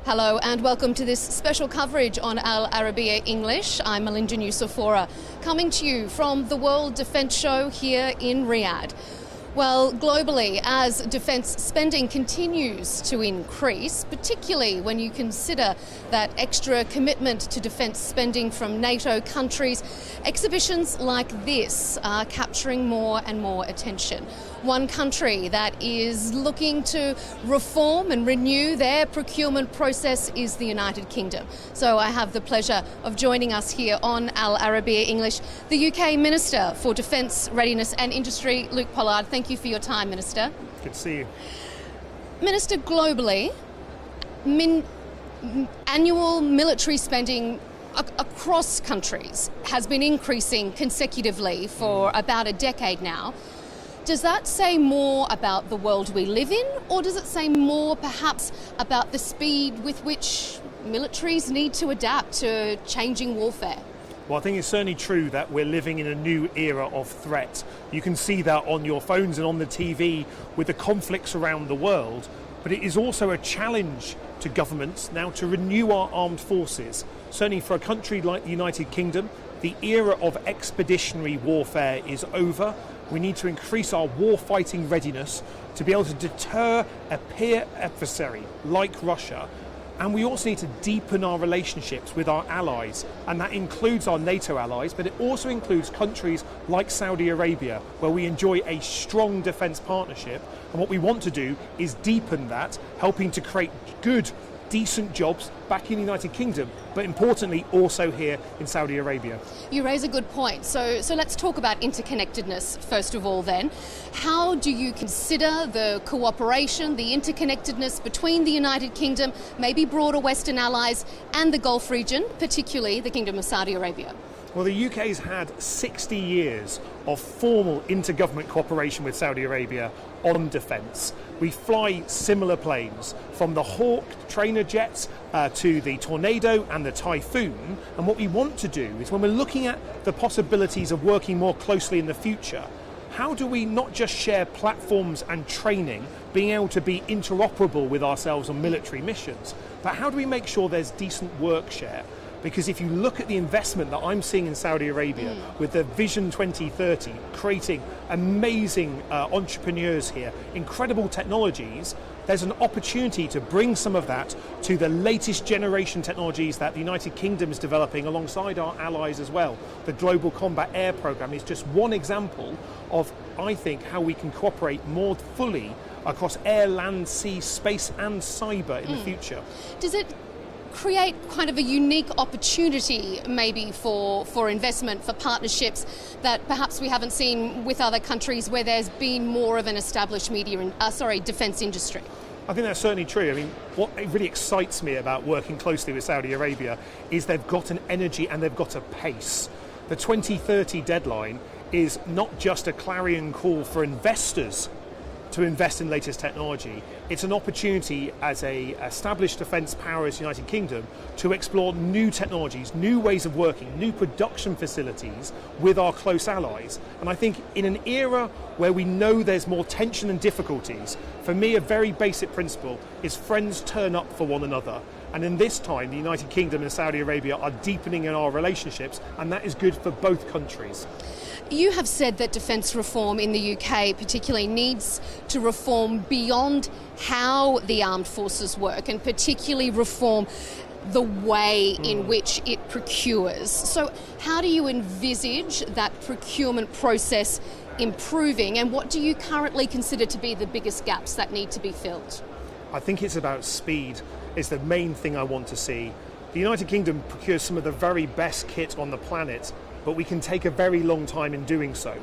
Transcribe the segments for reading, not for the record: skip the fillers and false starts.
Hello and welcome to this special coverage on Al Arabiya English. I'm Melinda Nusafora, coming to you from the World Defence Show here in Riyadh. Well, globally, as defence spending continues to increase, particularly when you consider that extra commitment to defence spending from NATO countries, exhibitions like this are capturing more and more attention. One country that is looking to reform and renew their procurement process is the United Kingdom. So I have the pleasure of joining us here on Al Arabiya English, the UK Minister for Defense Readiness and Industry, Luke Pollard. Thank you for your time, Minister. Good to see you. Minister, globally, annual military spending across countries has been increasing consecutively for about a decade now. Does that say more about the world we live in, or does it say more perhaps about the speed with which militaries need to adapt to changing warfare? Well, I think it's certainly true that we're living in a new era of threat. You can see that on your phones and on the TV with the conflicts around the world, but it is also a challenge to governments now to renew our armed forces. Certainly for a country like the United Kingdom, the era of expeditionary warfare is over. We need to increase our war-fighting readiness to be able to deter a peer adversary like Russia. And we also need to deepen our relationships with our allies, and that includes our NATO allies, but it also includes countries like Saudi Arabia, where we enjoy a strong defence partnership. And what we want to do is deepen that, helping to create good, decent jobs back in the United Kingdom, but importantly also here in Saudi Arabia. You raise a good point. So let's talk about interconnectedness first of all then. How do you consider the cooperation, the interconnectedness between the United Kingdom, maybe broader Western allies, and the Gulf region, particularly the Kingdom of Saudi Arabia? Well, the UK's had 60 years of formal intergovernment cooperation with Saudi Arabia on defence. We fly similar planes, from the Hawk trainer jets to the Tornado and the Typhoon. And what we want to do is, when we're looking at the possibilities of working more closely in the future, how do we not just share platforms and training, being able to be interoperable with ourselves on military missions, but how do we make sure there's decent work share? Because if you look at the investment that I'm seeing in Saudi Arabia with the Vision 2030, creating amazing entrepreneurs here, incredible technologies, there's an opportunity to bring some of that to the latest generation technologies that the United Kingdom is developing alongside our allies as well. The Global Combat Air Programme is just one example of, I think, how we can cooperate more fully across air, land, sea, space and cyber in the future. Does it create kind of a unique opportunity maybe for investment, for partnerships that perhaps we haven't seen with other countries where there's been more of an established defence industry? I think that's certainly true. I mean, what really excites me about working closely with Saudi Arabia is they've got an energy and they've got a pace. The 2030 deadline is not just a clarion call for investors to invest in latest technology. It's an opportunity as a established defence power as the United Kingdom to explore new technologies, new ways of working, new production facilities with our close allies. And I think in an era where we know there's more tension and difficulties, for me a very basic principle is friends turn up for one another. And in this time, the United Kingdom and Saudi Arabia are deepening in our relationships, and that is good for both countries. You have said that defence reform in the UK particularly needs to reform beyond how the armed forces work, and particularly reform the way in which it procures. So how do you envisage that procurement process improving, and what do you currently consider to be the biggest gaps that need to be filled? I think it's about speed is the main thing I want to see. The United Kingdom procures some of the very best kit on the planet, but we can take a very long time in doing so.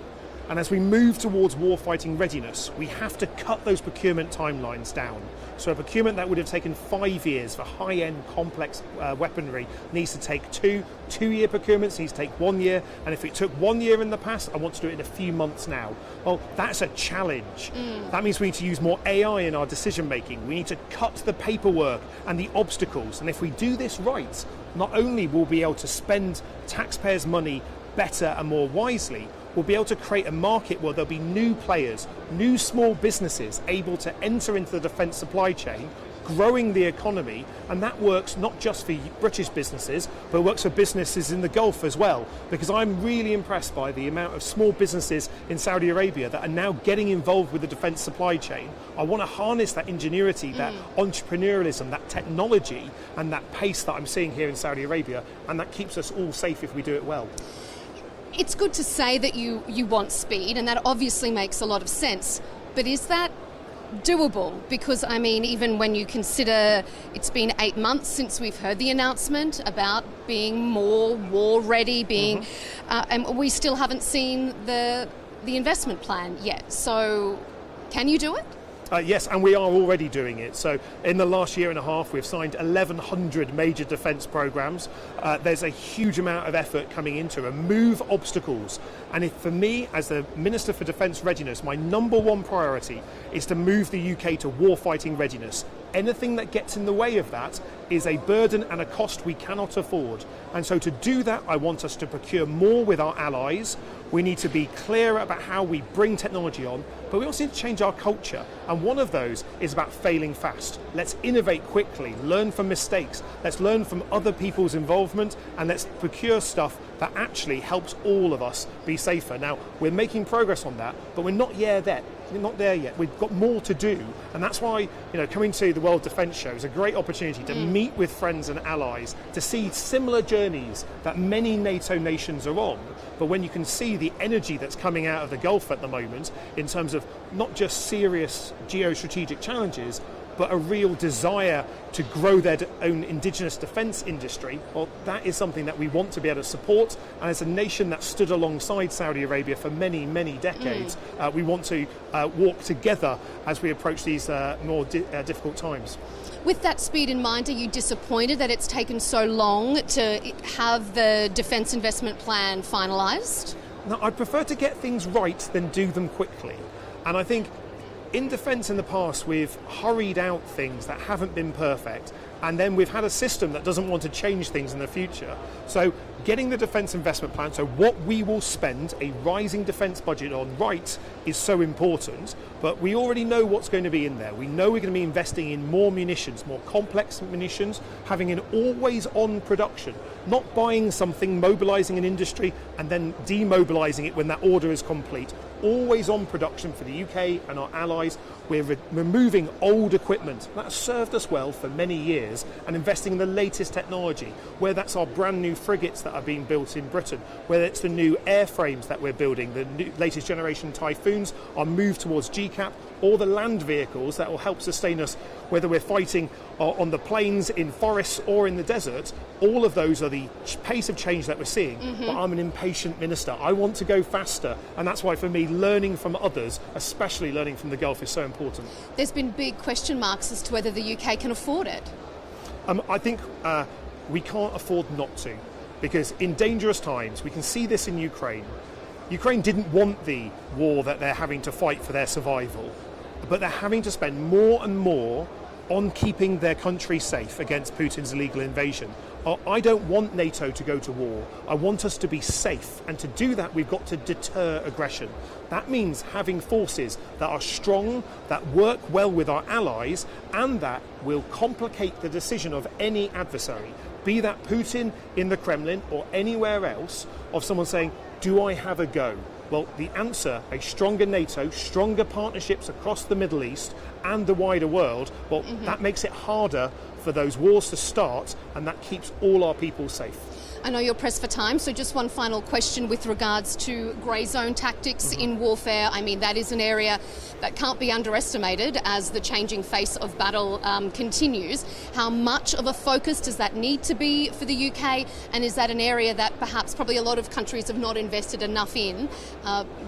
And as we move towards warfighting readiness, we have to cut those procurement timelines down. So a procurement that would have taken 5 years for high-end complex weaponry needs to take two-year procurements, needs to take 1 year, and if it took 1 year in the past, I want to do it in a few months now. Well, that's a challenge. That means we need to use more AI in our decision making. We need to cut the paperwork and the obstacles, and if we do this right, not only will we be able to spend taxpayers' money better and more wisely, we'll be able to create a market where there'll be new players, new small businesses able to enter into the defence supply chain growing the economy, and that works not just for British businesses, but works for businesses in the Gulf as well, because I'm really impressed by the amount of small businesses in Saudi Arabia that are now getting involved with the defence supply chain. I want to harness that ingenuity, that entrepreneurialism, that technology, and that pace that I'm seeing here in Saudi Arabia, and that keeps us all safe if we do it well. It's good to say that you want speed, and that obviously makes a lot of sense, but is that doable? Because I mean, even when you consider it's been 8 months since we've heard the announcement about being more war ready, and we still haven't seen the investment plan yet. So can you do it? Yes, and we are already doing it. So in the last year and a half, we've signed 1,100 major defence programmes. There's a huge amount of effort coming in to remove obstacles. And for me, as the Minister for Defence Readiness, my number one priority is to move the UK to warfighting readiness. Anything that gets in the way of that is a burden and a cost we cannot afford. And so to do that, I want us to procure more with our allies. We need to be clear about how we bring technology on, but we also need to change our culture. And one of those is about failing fast. Let's innovate quickly, learn from mistakes, let's learn from other people's involvement, and let's procure stuff that actually helps all of us be safer. Now, we're making progress on that, but we're not there yet. We've got more to do, and that's why, coming to the World Defence Show is a great opportunity to meet with friends and allies, to see similar journeys that many NATO nations are on. But when you can see the energy that's coming out of the Gulf at the moment in terms of not just serious geostrategic challenges, but a real desire to grow their own indigenous defence industry, well, that is something that we want to be able to support. And as a nation that stood alongside Saudi Arabia for many, many decades, we want to walk together as we approach these more difficult times. With that speed in mind, are you disappointed that it's taken so long to have the defence investment plan finalised? No, I prefer to get things right than do them quickly. And I think in defence in the past, we've hurried out things that haven't been perfect, and then we've had a system that doesn't want to change things in the future. So getting the defence investment plan, so what we will spend a rising defence budget on right, is so important, but we already know what's going to be in there. We know we're going to be investing in more munitions, more complex munitions, having an always-on production, not buying something, mobilising an industry, and then demobilising it when that order is complete. Always on production for the UK and our allies. We're removing old equipment that's served us well for many years and investing in the latest technology, whether that's our brand new frigates that are being built in Britain, whether it's the new airframes that we're building, the new, latest generation Typhoons, our move towards GCAP, or the land vehicles that will help sustain us, whether we're fighting on the plains, in forests or in the desert. All of those are the pace of change that we're seeing. But I'm an impatient minister. I want to go faster, and that's why for me learning from others, especially learning from the Gulf, is so important. There's been big question marks as to whether the UK can afford it. I think we can't afford not to, because in dangerous times, we can see this in Ukraine. Ukraine didn't want the war that they're having to fight for their survival, but they're having to spend more and more on keeping their country safe against Putin's illegal invasion. I don't want NATO to go to war. I want us to be safe, and to do that we've got to deter aggression. That means having forces that are strong, that work well with our allies, and that will complicate the decision of any adversary, be that Putin in the Kremlin or anywhere else, of someone saying, do I have a go? Well, the answer, a stronger NATO, stronger partnerships across the Middle East and the wider world, well, that makes it harder for those wars to start, and that keeps all our people safe. I know you're pressed for time, so just one final question with regards to grey zone tactics in warfare. I mean, that is an area that can't be underestimated as the changing face of battle continues. How much of a focus does that need to be for the UK, and is that an area that perhaps probably a lot of countries have not invested enough in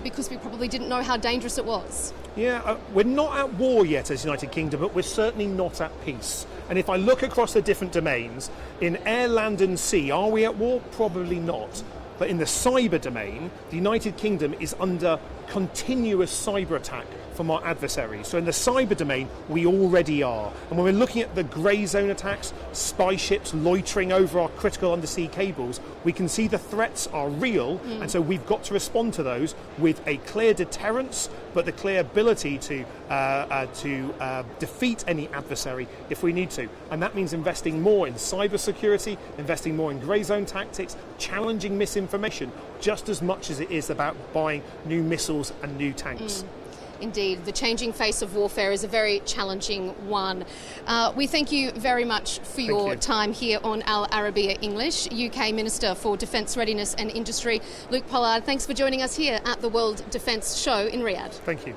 because we probably didn't know how dangerous it was? Yeah, we're not at war yet as United Kingdom, but we're certainly not at peace. And if I look across the different domains, in air, land and sea, are we at war? Probably not. But in the cyber domain, the United Kingdom is under continuous cyber attack from our adversaries. So in the cyber domain, we already are. And when we're looking at the grey zone attacks, spy ships loitering over our critical undersea cables, we can see the threats are real, and so we've got to respond to those with a clear deterrence, but the clear ability to defeat any adversary if we need to. And that means investing more in cybersecurity, investing more in grey zone tactics, challenging misinformation, just as much as it is about buying new missiles and new tanks. Indeed, the changing face of warfare is a very challenging one. We thank you very much for your time here on Al Arabiya English. UK Minister for Defense Readiness and Industry, Luke Pollard, thanks for joining us here at the World Defence Show in Riyadh. Thank you.